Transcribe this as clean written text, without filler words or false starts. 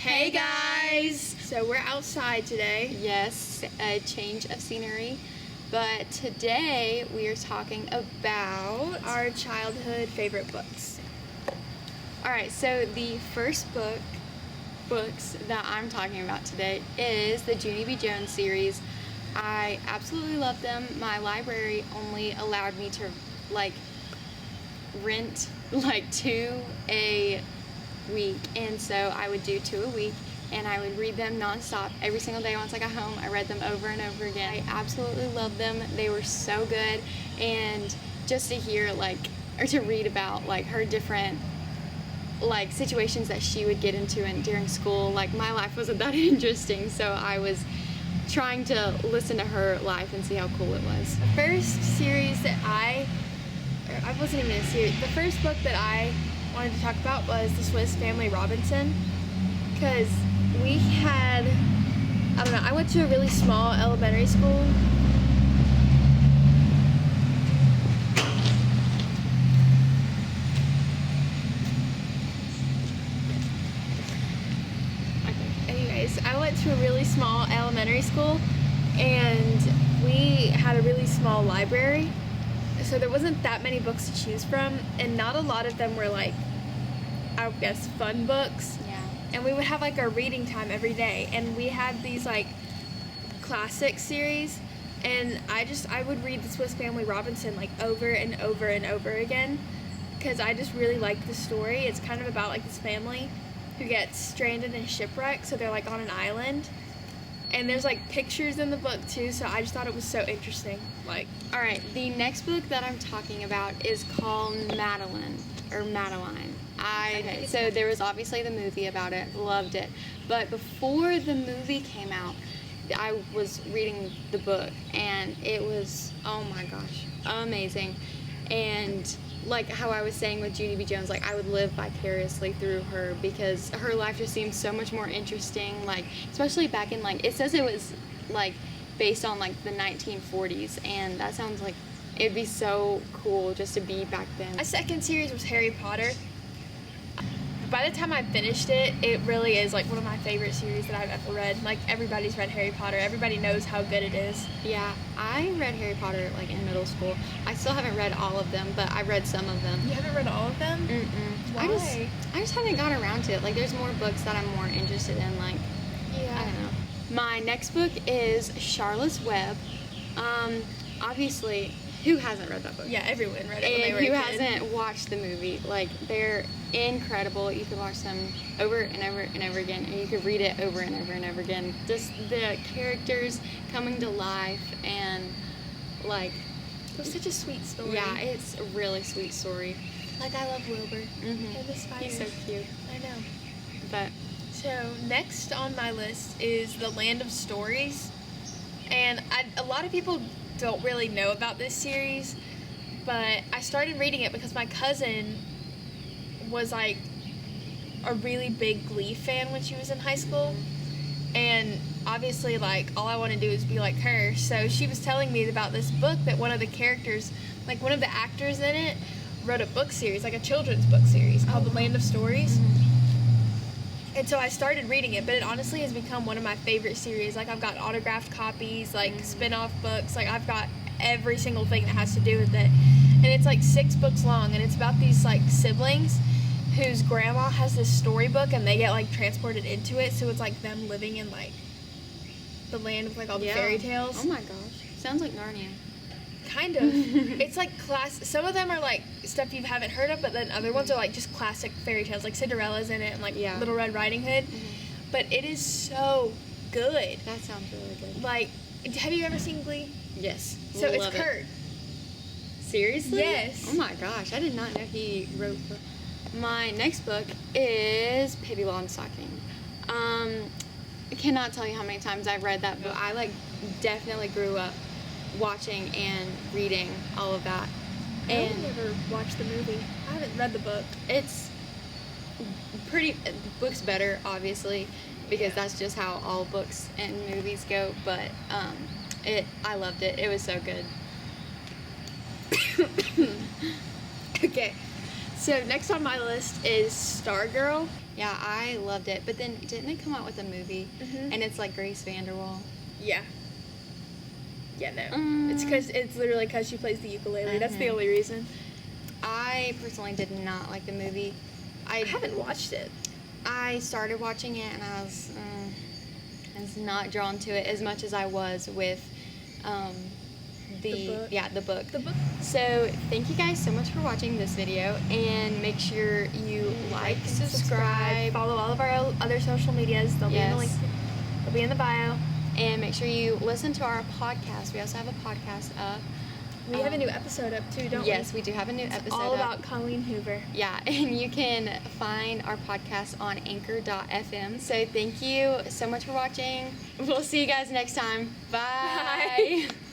Hey guys! So we're outside today. Yes, a change of scenery. But today we are talking about our childhood favorite books. Alright, so the first books that I'm talking about today is the Judy B Jones series. I absolutely love them. My library only allowed me to rent 2 a week, and so I would do 2 a week, and I would read them nonstop every single day. Once I got home, I read them over and over again. I absolutely loved them. They were so good, and just to hear or to read about her different situations that she would get into during school. My life wasn't that interesting, so I was trying to listen to her life and see how cool it was. The first series that I wasn't even a series. The first book that I wanted to talk about was the Swiss Family Robinson, because we had, I went to a really small elementary school. Anyways, I went to a really small elementary school, and we had a really small library. So there wasn't that many books to choose from, and not a lot of them were I guess fun books. Yeah. And we would have our reading time every day, and we had these classic series, and I would read the Swiss Family Robinson over and over and over again, because I just really liked the story. It's kind of about this family who gets stranded in a shipwreck, so they're on an island. And there's pictures in the book too, so I just thought it was so interesting. Alright, the next book that I'm talking about is called Madeline. So there was obviously the movie about it, loved it. But before the movie came out, I was reading the book, and it was, oh my gosh, amazing. And how I was saying with Judy B Jones, I would live vicariously through her, because her life just seems so much more interesting, especially back in, it says it was, based on, the 1940s, and that sounds it'd be so cool just to be back then. My second series was Harry Potter. By the time I finished it, it really is, one of my favorite series that I've ever read. Everybody's read Harry Potter. Everybody knows how good it is. Yeah, I read Harry Potter, in middle school. I still haven't read all of them, but I read some of them. You haven't read all of them? Mm-mm. Why? I just haven't gotten around to it. There's more books that I'm more interested in, Yeah. I don't know. My next book is Charlotte's Web. Obviously, who hasn't read that book? Yeah, everyone read it when they And were a who kid. hasn't watched the movie? They're incredible. You can watch them over and over and over again, and you can read it over and over and over again. Just the characters coming to life, and it was such a sweet story. yeah, it's a really sweet story. I love Wilbur. Mm-hmm. And the spiders. He's so cute. I know. But So next on my list is The Land of Stories, and a lot of people don't really know about this series, but I started reading it because my cousin was a really big Glee fan when she was in high school, and obviously all I want to do is be like her. So she was telling me about this book that one of the characters, one of the actors in it, wrote a book series, a children's book series called The Land of Stories. Mm-hmm. And so I started reading it, but it honestly has become one of my favorite series. I've got autographed copies, spin-off books. I've got every single thing that has to do with it. And it's 6 books long, and it's about these siblings whose grandma has this storybook, and they get transported into it. So it's them living in the land of all the fairy tales. Oh my gosh, sounds like Narnia. Kind of. It's class. Some of them are stuff you haven't heard of, but then other ones are just classic fairy tales, Cinderella's in it, and Little Red Riding Hood. Mm-hmm. But it is so good. That sounds really good. Have you ever seen Glee? Yes. So it's Kurt. Seriously? Yes. Oh my gosh, I did not know he wrote. My next book is Pipi Longstocking. I cannot tell you how many times I've read that book. I definitely grew up watching and reading all of that. And I never watched the movie. I haven't read the book. It's pretty. The book's better, obviously, because that's just how all books and movies go. But I loved it. It was so good. Okay, so next on my list is Stargirl. Yeah, I loved it. But then, didn't they come out with a movie? Mhm. And it's like Grace Vanderwaal. Yeah. Yeah, no. It's literally because she plays the ukulele. That's the only reason. I personally did not like the movie. I haven't watched it. I started watching it and I was not drawn to it as much as I was with The book. the book. The book. So thank you guys so much for watching this video, and make sure you like, and subscribe, follow all of our other social medias. They'll be in the link. They'll be in the bio. and make sure you listen to our podcast. We also have a podcast up. We have a new episode up too, don't we? Yes, we do have a new episode All up. about Colleen Hoover. Yeah, and you can find our podcast on anchor.fm. So thank you so much for watching. We'll see you guys next time. Bye. Bye.